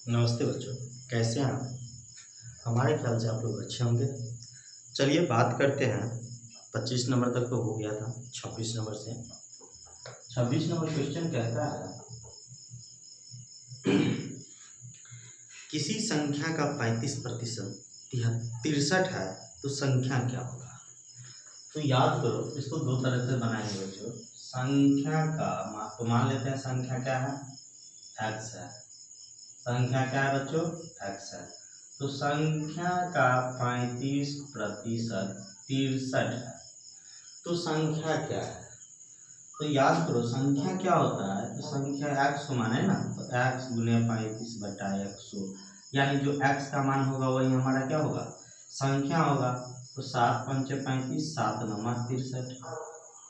नमस्ते बच्चों, कैसे हैं आप? हमारे ख्याल से आप लोग अच्छे होंगे। चलिए बात करते हैं। 25 नंबर तक तो हो गया था। 26 नंबर से 26 नंबर क्वेश्चन कहता है किसी संख्या का 35% 63 है तो संख्या क्या होगा। तो याद करो, इसको दो तरह से बनाएंगे बच्चों। संख्या का तो मान लेते हैं संख्या क्या है, एक्स है। संख्या क्या है बच्चों, एक्स है। तो संख्या का 35% 63 है तो संख्या क्या है। तो याद करो संख्या क्या होता है, तो संख्या एक्स को माने ना, तो एक्स गुने 35/100, यानी जो एक्स का मान होगा वही हमारा क्या होगा, संख्या होगा। तो 7 पंचे 35, 7 नवा 63,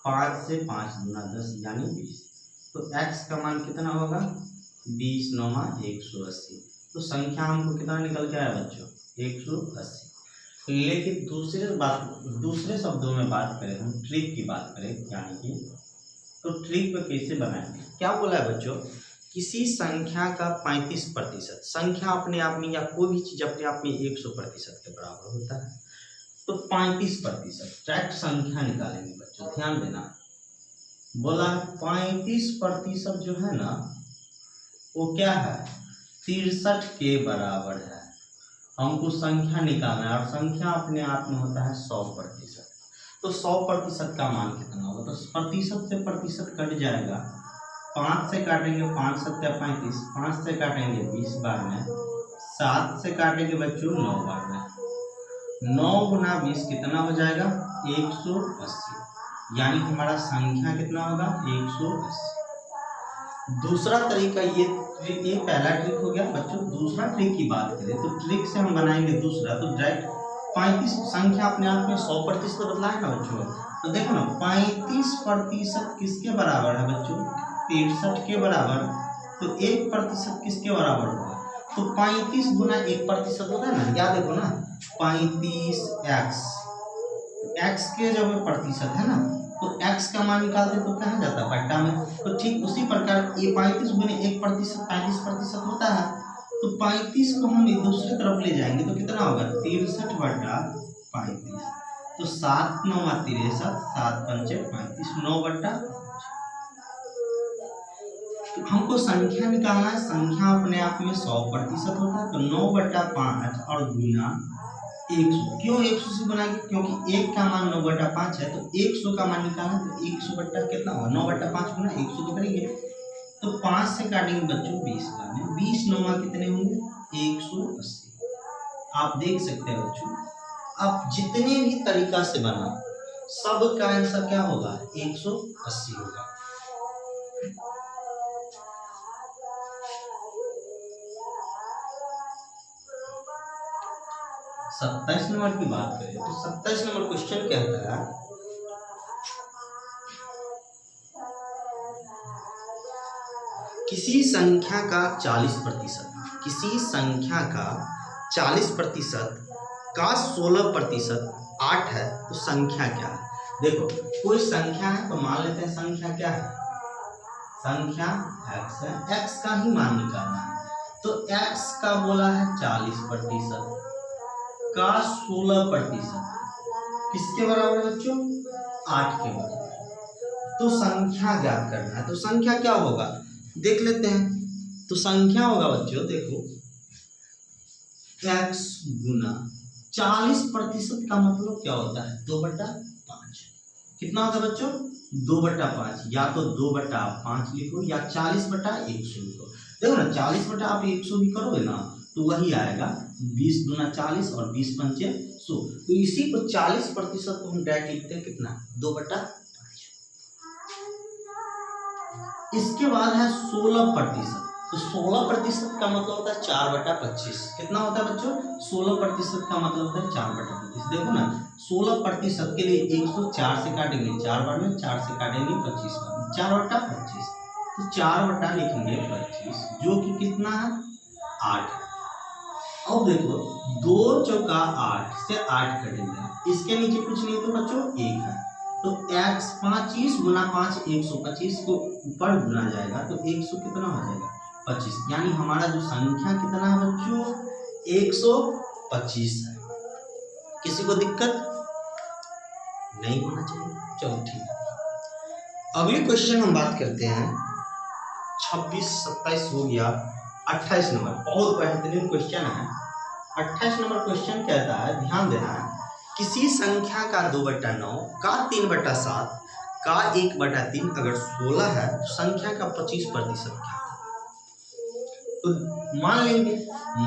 5 से 5 गुना 10 यानी 20। तो एक्स का मान कितना होगा, 20 नवा 180। तो संख्या हमको कितना निकल के आया बच्चों, 180। लेकिन दूसरे शब्दों में बात करें, हम ट्रिक की बात करें, यानी कि तो ट्रिक में कैसे बनाएंगे। क्या बोला है बच्चों, किसी संख्या का 35%, संख्या अपने आप में या कोई भी चीज अपने आप में 100% के बराबर होता है। तो 35% डायरेक्ट संख्या निकालेंगे बच्चों, ध्यान देना। बोला 35% जो है ना वो क्या है, 63 के बराबर है। हमको संख्या निकालना है और संख्या अपने आप में होता है 100%। तो 100% का मान कितना होगा, तो प्रतिशत से प्रतिशत कट जाएगा। 5 से काटेंगे 5 सत्या 35, 5 से काटेंगे 20 बार में, 7 से काटेंगे बच्चों 9 बार में। 9 गुना 20 कितना हो जाएगा, 180, यानी हमारा संख्या कितना होगा, 180। दूसरा तरीका ये पहला ट्रिक हो गया बच्चों। दूसरा ट्रिक की बात करें तो ट्रिक से हम बनाएंगे दूसरा, तो डायरेक्ट 35 संख्या अपने आप में 100% बदला है ना बच्चों। तो देखो ना 35% किसके बराबर है बच्चों, 63 के बराबर। तो 1% किसके बराबर होगा, तो 35 गुना 1% होता है ना, याद देखो ना 35x, एक्स के जब प्रतिशत है ना, तो एक्स का मान निकालते तो कहाँ जाता है, बट्टा में। तो ठीक उसी प्रकार ये 35 गुने 1% 35% होता है। तो 35 को हम दूसरी तरफ ले जाएंगे तो कितना होगा, 63/35। तो 7 9 63, 7 पंचे 35, 9/5। तो हमको संख्या निकालना है, संख्या अपने आप में 100% होता है। तो 9/5 और गुना 100। क्यों 100 से बनाएंगे, क्योंकि 1 का मान 9/5 है। तो 100 का मान निकालना, तो 100 बट्टा कितना होगा, 9/5 गुना 100 तो करेंगे। तो 5 से काटेंगे बच्चों 20 का में, 20 9 कितने होंगे, 180। आप देख सकते हैं बच्चों, आप जितने भी तरीका से बना सब का आंसर क्या होगा, 180 होगा। सत्ताईस नंबर की बात करें तो 27 नंबर क्वेश्चन कहता है किसी संख्या का 40%, किसी संख्या का 40% का 16% 8 है तो संख्या क्या है। देखो कोई संख्या है तो मान लेते हैं संख्या क्या है, संख्या x है, x का ही मान निकालना है। तो x का बोला है 40% का 16% किसके बराबर है बच्चों, 8 के बराबर। तो संख्या ज्ञात करना है, तो संख्या क्या होगा देख लेते हैं। तो संख्या होगा बच्चों, देखो x गुना 40% का मतलब क्या होता है, 2/5। कितना होता है बच्चों, 2/5। या तो 2/5 लिखो या 40/100 लिखो। देखो ना 40 आप 100 भी करोगे ना तो वही आएगा, 20 दूना 40 और 20 पंचे 100। तो इसी को 40% को हम डायरेक्ट लिखते हैं कितना, 2/5। इसके बाद है 16%। तो 16% का मतलब होता है 4/25। कितना होता है बच्चों, 16% का मतलब होता है 4/25। देखो ना 16% के लिए 104 से काटेंगे 4 बार में, 4 से काटेंगे 25 बार में, 4/25। तो 4 लिखेंगे 25 जो कि कितना है, 8 है। अब देखो 2 चौका 8 से 8 कटेंगे, इसके नीचे कुछ नहीं तो बच्चों 1 है। तो x 25 गुना 5 125 को ऊपर गुना जाएगा तो 100 कितना हो जाएगा 25, यानी हमारा जो संख्या कितना है बच्चों 125 है। किसी को दिक्कत नहीं होना चाहिए। चलो ठीक है, अगले क्वेश्चन हम बात करते हैं। 26 27 हो गया, 28 नंबर बहुत बेहतरीन क्वेश्चन है। 28 नंबर क्वेश्चन कहता है, ध्यान देना है, किसी संख्या का 2/9 का 3/7 का 1/3 अगर 16 है तो संख्या का 25% क्या है? तो मान लेंगे,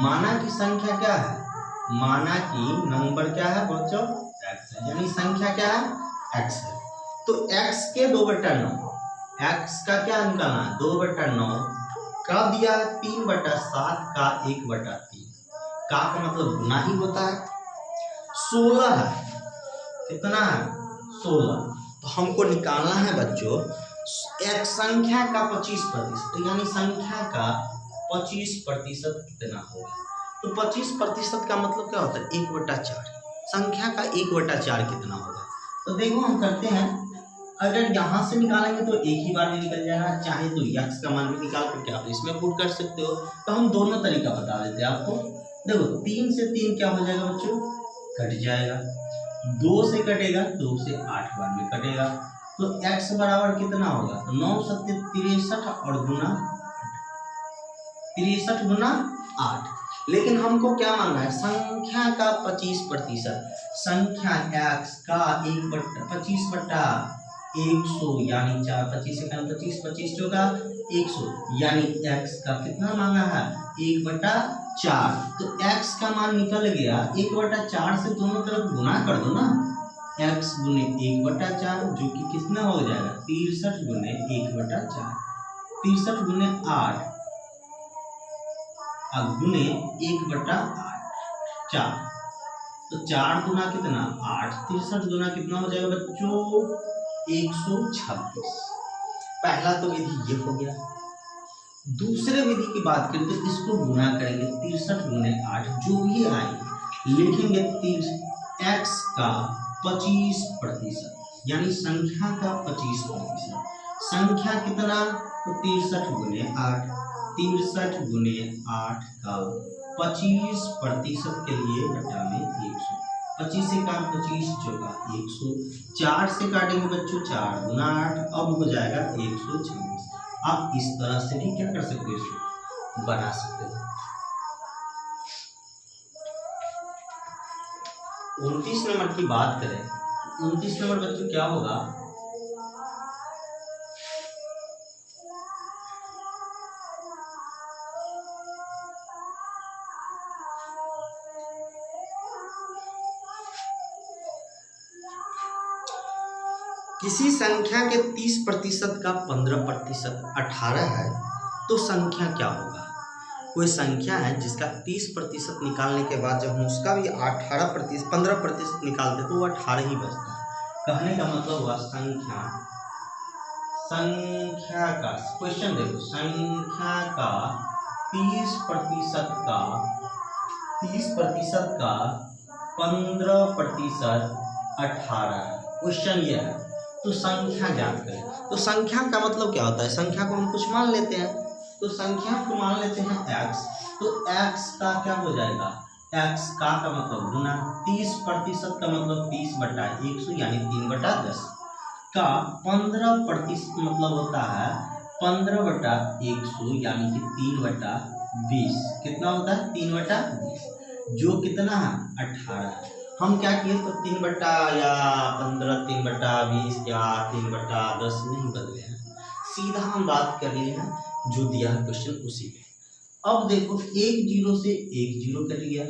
माना की संख्या क्या है, माना की नंबर क्या है बच्चों x है, यानी संख्या क्या है x है। तो x के 2/9, x का क्या निकालना है 2/9 का दिया 3/7 का 1/3 का मतलब गुना ही होता है। 16 है, कितना है 16, तो हमको निकालना है बच्चों एक संख्या का 25%, यानी संख्या का 25% कितना होगा। तो 25% का मतलब क्या होता है 1/4, संख्या का 1/4 कितना होगा। तो देखो हम करते हैं, अगर यहाँ से निकालेंगे तो एक ही बार में निकल जाएगा, चाहे तो x का मान भी निकाल करके आप इसमें पुट कर सकते हो। तो हम दोनों तरीका बता देते हैं आपको। देखो 3 से 3 क्या हो जाएगा बच्चों कट जाएगा, 2 से कटेगा 2 से 8 बार में कटेगा, तो x बराबर कितना होगा 9 7 63 और गुना 63 गुना 8। लेकिन हमको क्या मानना है संख्या का 25%, संख्या x का 25/100 यानी 4 25 से 25 25 चौका 100, यानी x का कितना मांगा है 1/4। तो x का मान निकल गया 1/4 से दोनों तरफ गुना कर दो ना, x गुने 1/4 जो कि कितना हो जाएगा 63 गुने 1/4, 63 गुने 8 अब गुने 1/4, तो 4 गुना कितना 8, 63 गुना कितना हो जाएगा बच्चों 126। पहला तो विधि ये हो गया। दूसरे विधि की बात करें तो इसको गुना करेंगे 63 गुने 8, जो भी आए लिखेंगे x का 25%, यानी संख्या का 25%। संख्या कितना तो 63 गुने 8, 63 गुने 8 का 25% के लिए बटा में 100, 25 से काट 25 चौका 100, 4 से काटेंगे बच्चों 4 गुना 8, अब हो जाएगा 126। आप इस तरह से भी क्या कर सकते हो इसको बना सकते हो। 29 नंबर की बात करें, 29 नंबर बच्चों क्या होगा, किसी संख्या के 30% का 15% 18 है तो संख्या क्या होगा। कोई संख्या है जिसका 30% निकालने के बाद जब हम उसका भी 15% निकालते तो वो 18 ही बचता है। कहने का मतलब हुआ संख्या का क्वेश्चन देखो, संख्या का 30% का 15% 18 है। क्वेश्चन ये है, तो संख्या ज्ञात करें। तो संख्या का मतलब क्या होता है, संख्या को हम कुछ मान लेते हैं, तो संख्या को मान लेते हैं x, तो x का क्या हो जाएगा x का मतलब गुना 30% का मतलब 30/100 यानी 3/10 का 15% मतलब होता है 15/100 यानी कि 3/20, कितना होता है 3/20, जो कितना है 18। हम क्या किए तो 3/15 या 3/20 या 3/10 नहीं बदले हैं, सीधा हम बात कर लिए हैं जो दिया है क्वेश्चन उसी में। अब देखो 1 0 से 1 0 कट गया,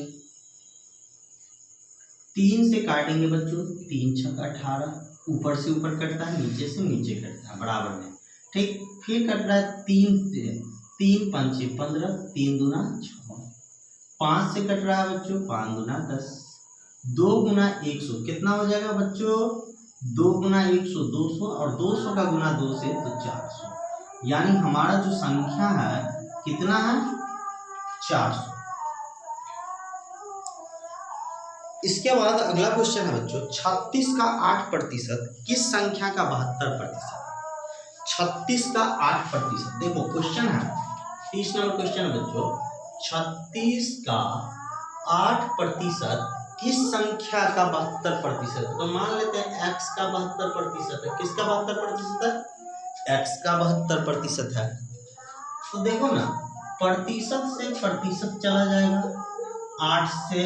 3 से काटेंगे बच्चों 3 6 18, ऊपर से ऊपर कटता है नीचे से नीचे कटता है बराबर में, ठीक। फिर कट रहा है 3 से, 3 5 15, 3 दूना 6, 5 से कट रहा है बच्चों 5 दूना 10, 2 गुना 100 कितना हो जाएगा बच्चों 2 गुना 100 200, और 200 का गुना 2 से तो 400, यानी हमारा जो संख्या है कितना है 400। इसके बाद अगला क्वेश्चन है बच्चों 36 का 8% किस संख्या का 72% है। 36 का 8%, देखो क्वेश्चन है 30 नंबर क्वेश्चन बच्चों, 36 का 8% किस संख्या का 72% है? तो मान लेते हैं x का 72% है। किसका 72% है? x का 72% है। तो देखो ना, प्रतिशत से प्रतिशत चला जाएगा, 8 से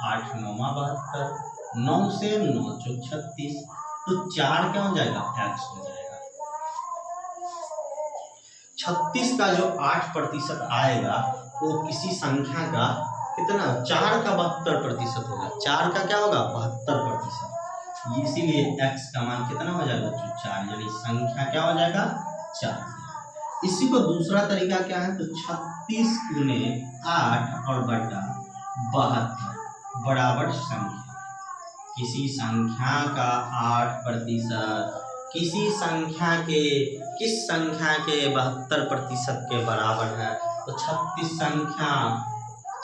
8 नौमा 72, 9 से 9 चौक 36, तो 4 क्या हो जाएगा? x हो जाएगा। 36 का जो 8% आएगा वो किसी संख्या का कितना? 4 का 72% होगा। 4 का क्या होगा? 72%। इसीलिए x का मान कितना हो जाएगा बच्चों? 4, यानी संख्या क्या हो जाएगा? 4। इसी को दूसरा तरीका क्या है? तो 36 गुने 8 और बटा 72 बराबर संख्या। किसी संख्या का 8% किसी संख्या के किस संख्या के 72% के बराबर है? तो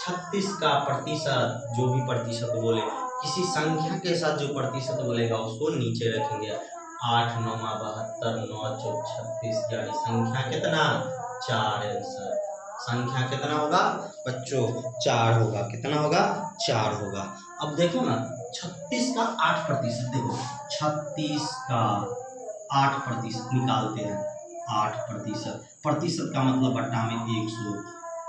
36 का प्रतिशत, जो भी प्रतिशत बोले, किसी संख्या के साथ जो प्रतिशत बोलेगा उसको नीचे रखेंगे। 8 नौमा 72, 9 चौक 36, यानी संख्या कितना? 4 आंसर। संख्या कितना होगा बच्चों? 4 होगा। कितना होगा? 4 होगा। अब देखो ना, 36 का 8%, देखो 36 का 8% निकालते हैं। 8%, प्रतिशत का मतलब बट्टा में 100।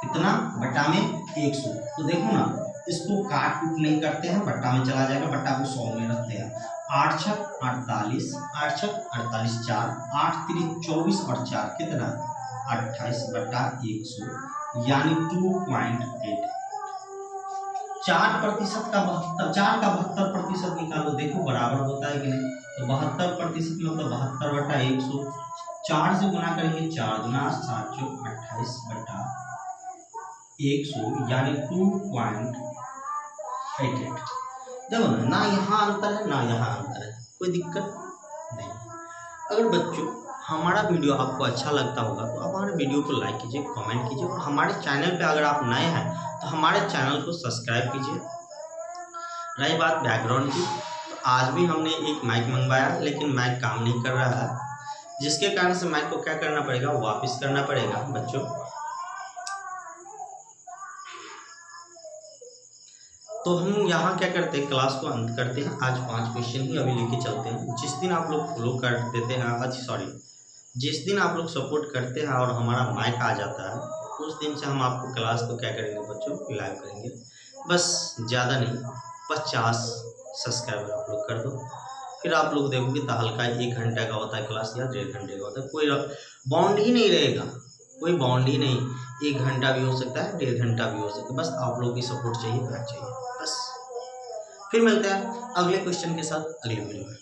कितना? बट्टा में 100। तो देखो ना, इसको काट कूट नहीं करते हैं, बट्टा में चला जाएगा, बट्टा को 100 में रखते हैं। 8 छक 48, 8 छक 48, 4 8 3 24 और 4 कितना? 28 बटा 100, यानी 2.8। 4% का 72, 4 का 72% निकालो, देखो बराबर होता है कि नहीं? तो 72% मतलब 72 बटा 100। 4 से गुना करेंगे, 4 गुना 7 चौक 28 बटा 100, यानी 2.88। देखो ना यहाँ अंतर है ना यहाँ अंतर है, कोई दिक्कत नहीं। अगर बच्चों हमारा वीडियो आपको अच्छा लगता होगा तो आप हमारे वीडियो को लाइक कीजिए, कमेंट कीजिए, और हमारे चैनल पे अगर आप नए हैं तो हमारे चैनल को सब्सक्राइब कीजिए। रही बात बैकग्राउंड की, तो आज भी हमने एक माइक मंगवाया लेकिन माइक काम नहीं कर रहा है, जिसके कारण से माइक को क्या करना पड़ेगा? वापस करना पड़ेगा बच्चों। तो हम यहाँ क्या करते हैं, क्लास को अंत करते हैं। आज 5 क्वेश्चन ही अभी लेके चलते हैं। जिस दिन आप लोग फॉलो कर देते हैं, जिस दिन आप लोग सपोर्ट करते हैं और हमारा माइक आ जाता है, उस दिन से हम आपको क्लास को क्या करेंगे बच्चों? लाइव करेंगे। बस ज़्यादा नहीं, 50 सब्सक्राइबर आप लोग कर दो, फिर आप लोग देखोगे तो हल्का 1 घंटे का होता है क्लास या 1.5 घंटे का होता है, कोई बाउंड ही नहीं रहेगा, कोई बाउंड ही नहीं। 1 घंटा भी हो सकता है, 1.5 घंटा भी हो सकता है। बस आप लोग की सपोर्ट चाहिए, प्यार चाहिए, बस। फिर मिलते हैं अगले क्वेश्चन के साथ अगले वीडियो में।